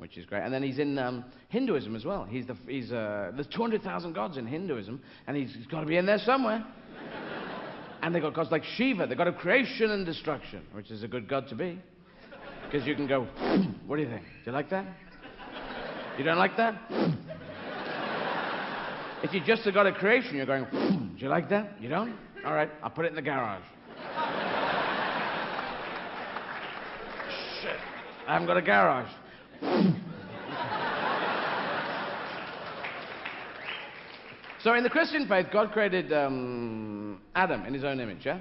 which is great. And then he's in Hinduism as well. There's 200,000 gods in Hinduism, and he's got to be in there somewhere. And they've got gods like Shiva. They've got a creation and destruction, which is a good god to be. Because you can go, what do you think? Do you like that? You don't like that? If you just have got a creation, you're going, do you like that? You don't? All right, I'll put it in the garage. Shit, I haven't got a garage. So in the Christian faith, God created Adam in his own image, yeah?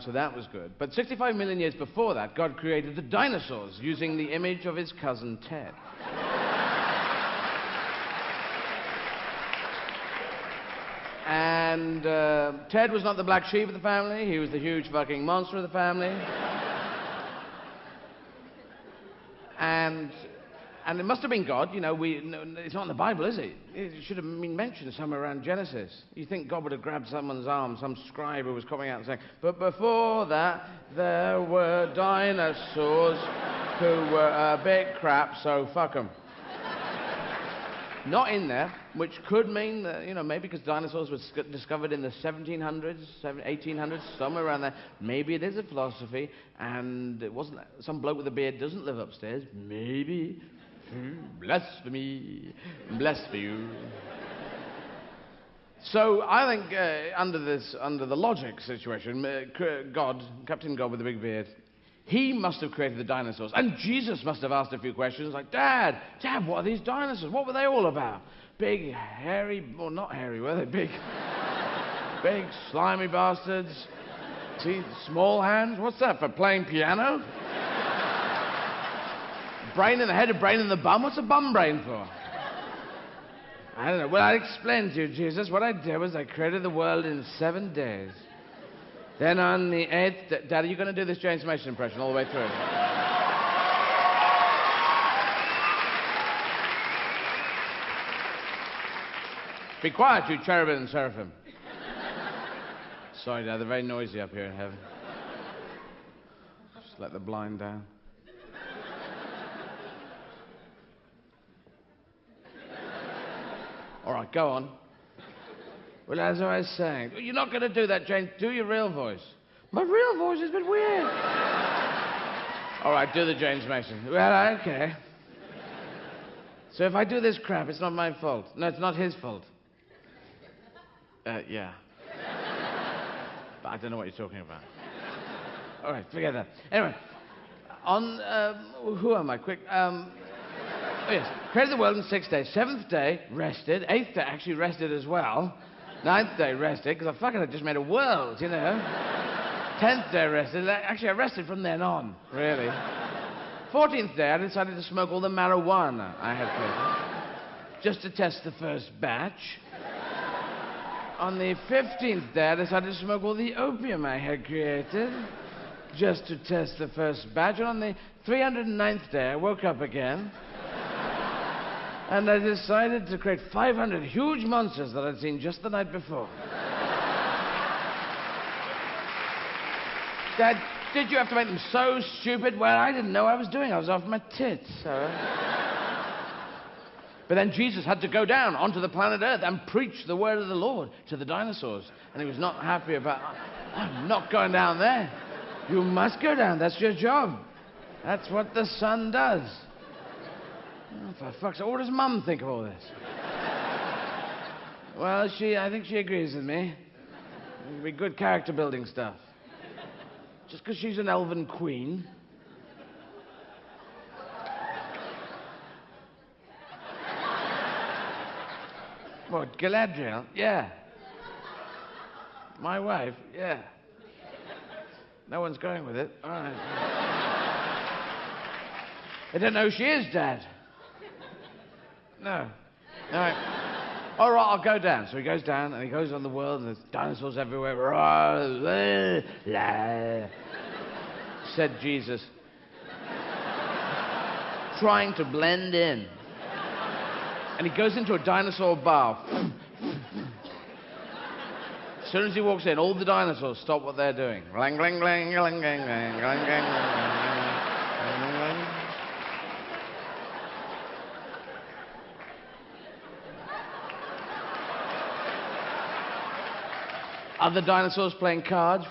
So that was good. But 65 million years before that, God created the dinosaurs using the image of his cousin Ted. And Ted was not the black sheep of the family. He was the huge fucking monster of the family. And it must have been God, it's not in the Bible, is it? It should have been mentioned somewhere around Genesis. You think God would have grabbed someone's arm, some scribe who was coming out and saying, but before that, there were dinosaurs who were a bit crap, so fuck them. Not in there, which could mean that, maybe because dinosaurs were discovered in the 1700s, 1800s, somewhere around there. Maybe it is a philosophy, and it wasn't some bloke with a beard doesn't live upstairs. Maybe. Blasphemy. Blasphemy. So I think under the logic situation, Captain God with the big beard, he must have created the dinosaurs. And Jesus must have asked a few questions like, Dad, what are these dinosaurs? What were they all about? Big, hairy, well, not hairy, were they? Big, slimy bastards. Teeth, small hands. What's that, for playing piano? Brain in the head, a brain in the bum? What's a bum brain for? I don't know. Well, I'll explain to you, Jesus. What I did was I created the world in 7 days. Then on the 8th... Dad, are you going to do this James Mason impression all the way through? Be quiet, you cherubim and seraphim. Sorry, Dad, they're very noisy up here in heaven. Just let the blind down. All right, go on. Well, as I was saying, you're not going to do that, James. Do your real voice. My real voice is a bit weird. All right, do the James Mason. Well, okay. So if I do this crap, it's not my fault. No, it's not his fault. Yeah. But I don't know what you're talking about. All right, forget that. Anyway, who am I? Quick. Oh, yes. Created the world in 6 days. 7th day, rested. 8th day, actually rested as well. 9th day, rested, because I just made a world, 10th day, rested. Actually, I rested from then on, really. 14th day, I decided to smoke all the marijuana I had created, just to test the first batch. On the 15th day, I decided to smoke all the opium I had created, just to test the first batch. And on the 309th day, I woke up again. And I decided to create 500 huge monsters that I'd seen just the night before. Dad, did you have to make them so stupid? Well, I didn't know what I was doing. I was off my tits. But then Jesus had to go down onto the planet Earth and preach the word of the Lord to the dinosaurs. And he was not happy about, I'm not going down there. You must go down. That's your job. That's what the son does. Oh, for fuck's sake, what does Mum think of all this? Well, I think she agrees with me. It'll be good character building stuff. Just because she's an elven queen. What, Galadriel? Yeah. My wife? Yeah. No one's going with it. All right. I don't know who she is, Dad. No. All right. All right, I'll go down. So he goes down, and he goes on the world, and there's dinosaurs everywhere. Said Jesus. Trying to blend in. And he goes into a dinosaur bar. As soon as he walks in, all the dinosaurs stop what they're doing. Glang, glang, glang, glang, glang, glang, glang, glang, glang. Other dinosaurs playing cards.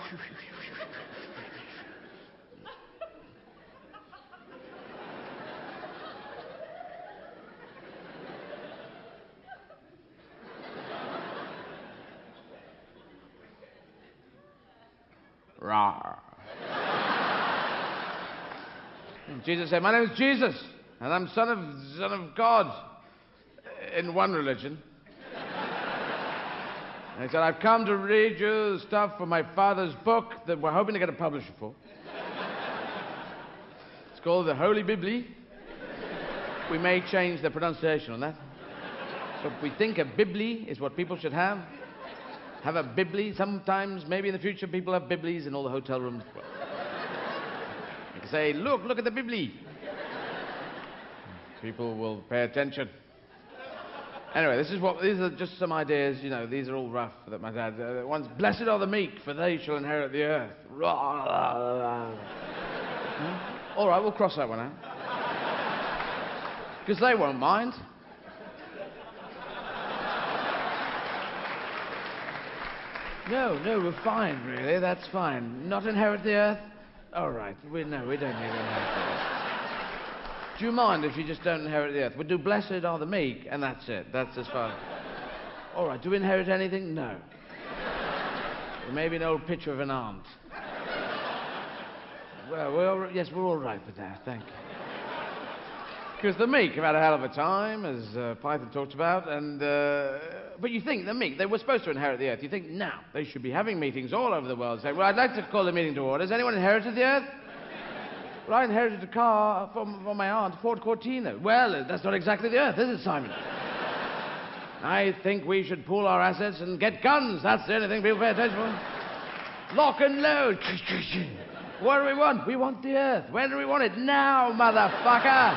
Rawr. Jesus said, my name is Jesus, and I'm son of God in one religion. And he said, I've come to read you stuff from my father's book that we're hoping to get a publisher for. It's called the Holy Bible. We may change the pronunciation on that. So we think a Bible is what people should have. Have a Bible. Sometimes, maybe in the future, people have Biblies in all the hotel rooms. You can say, look at the Bible. People will pay attention. Anyway, these are just some ideas, you know, these are all rough that my dad... One's, blessed are the meek, for they shall inherit the earth. All right, we'll cross that one out. Because they won't mind. No, we're fine, really, that's fine. Not inherit the earth? All right, we don't need to inherit the earth. Do you mind if you just don't inherit the earth? We'll do blessed are the meek, and that's it. That's as far. All right, do we inherit anything? No. Maybe an old picture of an aunt. Well, we're all right with that, thank you. Because the meek have had a hell of a time, as Python talked about, and... but you think, the meek, they were supposed to inherit the earth. You think, now, they should be having meetings all over the world, saying, well, I'd like to call the meeting to order. Has anyone inherited the earth? Well, I inherited a car from my aunt, Ford Cortina. Well, that's not exactly the earth, is it, Simon? I think we should pool our assets and get guns. That's the only thing people pay attention to. Lock and load. What do we want? We want the earth. When do we want it? Now, motherfucker.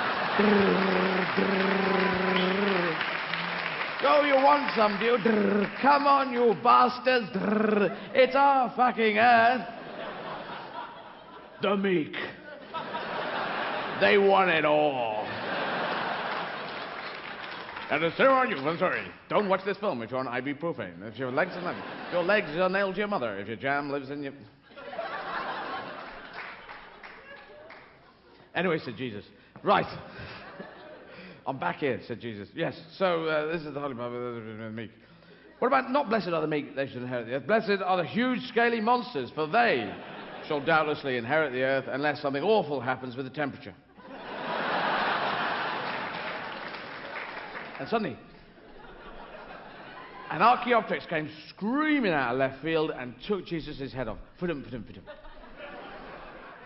Oh, you want some, do you? Come on, you bastards. It's our fucking earth. The meek. They want it all. And to sit on you, I'm sorry. Don't watch this film if you're on ibuprofen. If your legs are your legs are nailed to your mother. If your jam lives in your... Anyway, said Jesus. Right. I'm back here, said Jesus. Yes, so this is the Holy Bible, the meek. What about not blessed are the meek, they should inherit the earth. Blessed are the huge, scaly monsters, for they shall doubtlessly inherit the earth unless something awful happens with the temperature. And suddenly, an Archaeopteryx came screaming out of left field and took Jesus' head off. Fudum.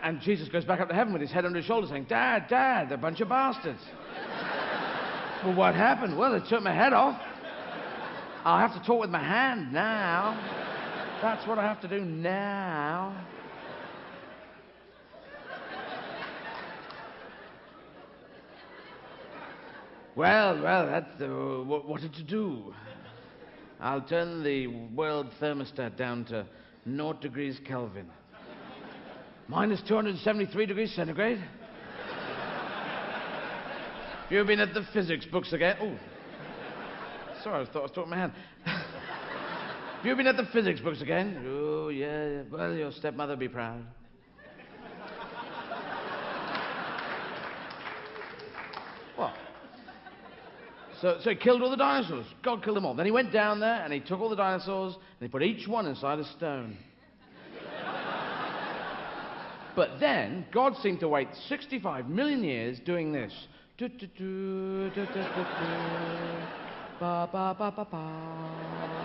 And Jesus goes back up to heaven with his head under his shoulder saying, Dad, they're a bunch of bastards. Well, what happened? Well, they took my head off. I'll have to talk with my hand now. That's what I have to do now. Well, that's what did you do? I'll turn the world thermostat down to 0 degrees Kelvin. Minus 273 degrees centigrade. You've been at the physics books again. Oh. Sorry, I thought I was talking my hand. You've been at the physics books again? Oh, yeah. Well, your stepmother will be proud. What? So he killed all the dinosaurs. God killed them all. Then he went down there and he took all the dinosaurs and he put each one inside a stone. But then God seemed to wait 65 million years doing this. Ba ba ba ba ba.